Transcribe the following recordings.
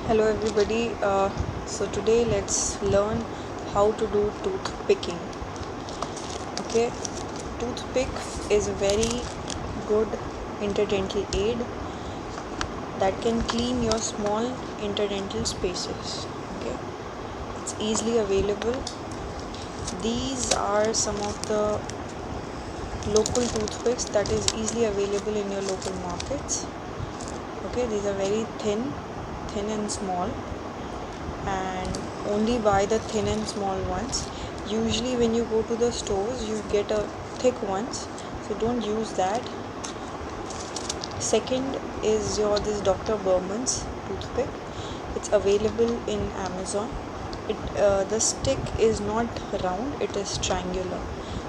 Hello everybody. So today let's learn how to do tooth picking. Okay, toothpick is a very good interdental aid that can clean your small interdental spaces. Okay, it's easily available. These are some of the local toothpicks that is easily available in your local markets. Okay, these are very thin and small, and only buy the thin and small ones. Usually when you go to the stores you get a thick ones, so don't use that. Second is your this Dr. Berman's toothpick. It's available in Amazon. The stick is not round, it is triangular.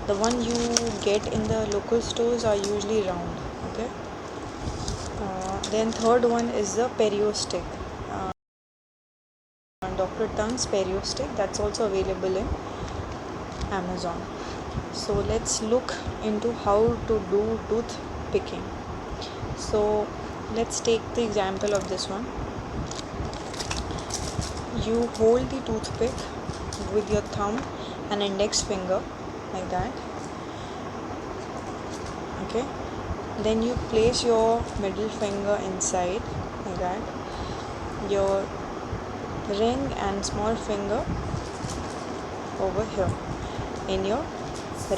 The one you get in the local stores are usually round. Okay, then third one is the Perio stick. Dr. Tung's Perio stick, that's also available in Amazon. So let's look into how to do tooth picking. So let's take the example of this one. You hold the toothpick with your thumb and index finger like that. Okay, then you place your middle finger inside like that, your ring and small finger over here in your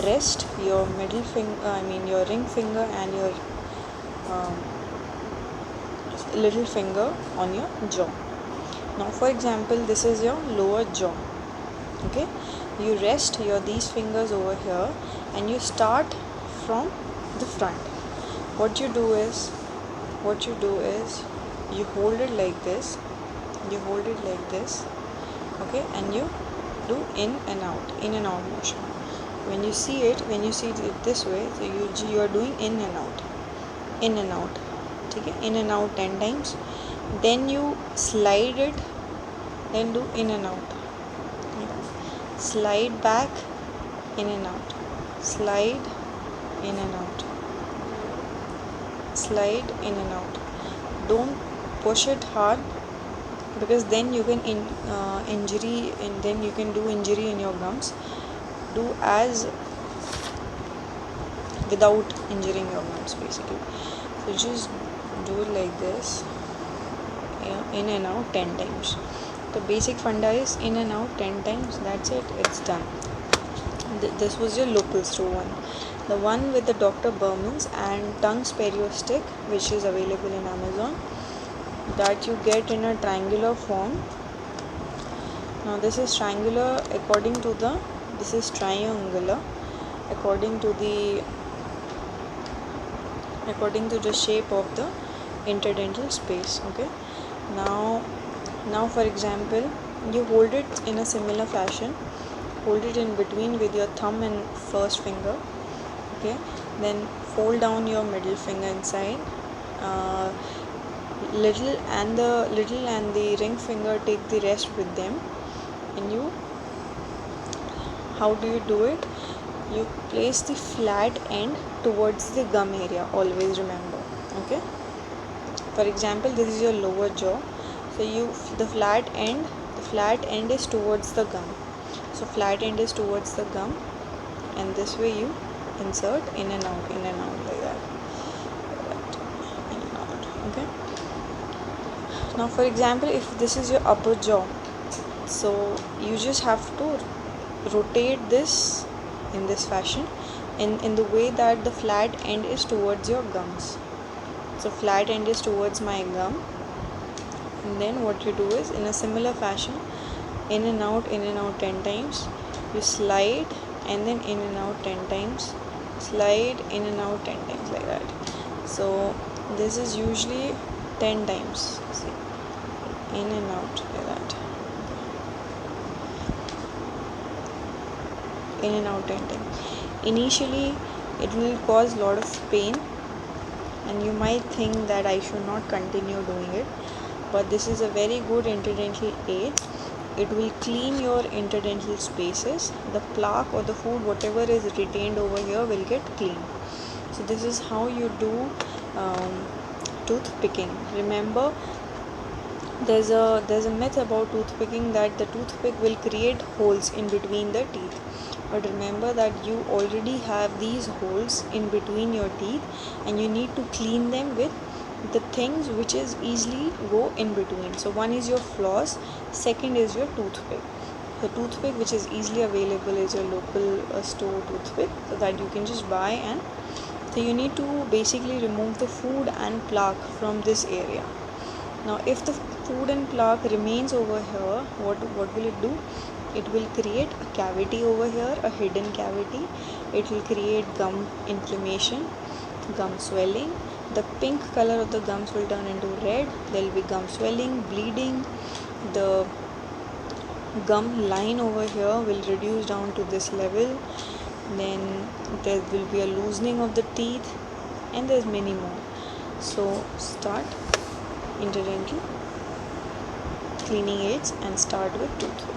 wrist, your middle finger, your ring finger and your little finger on your jaw. Now for example, this is your lower jaw. Okay, you rest your these fingers over here and you start from the front. What you do is you hold it like this, okay, and you do in and out motion. When you see it this way, so you are doing in and out. Okay, in and out 10 times. Then you slide it, then do in and out. Slide back, in and out. Slide, in and out. Slide, in and out. Don't push it hard, because then you can injury, and then you can do injury in your gums. Do as without injuring your gums basically. So just do it like this, in and out 10 times. The basic funda is in and out 10 times. That's it, it's done. This was your local store one. The one with the Dr. Berman's and Tung's Perio stick, which is available in Amazon, that you get in a triangular form. Now this is triangular according to the, this is triangular according to the shape of the interdental space. Okay, now for example, you hold it in a similar fashion. Hold it in between with your thumb and first finger. Okay, then fold down your middle finger inside. Little and the ring finger, take the rest with them. And how do you do it? You place the flat end towards the gum area, always remember. Okay, for example, this is your lower jaw, so the flat end is towards the gum, so flat end is towards the gum, and this way you insert in and out like that, in and out. Okay, now for example, if this is your upper jaw, so you just have to rotate this in this fashion, in the way that the flat end is towards your gums. So flat end is towards my gum, and then what you do is, in a similar fashion, in and out 10 times. You slide and then in and out 10 times, slide in and out 10 times like that. So this is usually 10 times. See, in and out like that, in and out 10 times. Initially it will cause a lot of pain, and you might think that I should not continue doing it, but this is a very good interdental aid. It will clean your interdental spaces. The plaque or the food, whatever is retained over here, will get clean. So this is how you do tooth picking. Remember, There's a myth about toothpicking that the toothpick will create holes in between the teeth. But remember that you already have these holes in between your teeth, and you need to clean them with the things which is easily go in between. So one is your floss, second is your toothpick. The toothpick which is easily available is your local store toothpick, so that you can just buy. And so you need to basically remove the food and plaque from this area. Now if the food and plaque remains over here, what will it do? It will create a cavity over here, a hidden cavity. It will create gum inflammation, gum swelling. The pink color of the gums will turn into red. There will be gum swelling, bleeding. The gum line over here will reduce down to this level. Then there will be a loosening of the teeth, and there's many more. So start interdental cleaning aids and start with toothpick.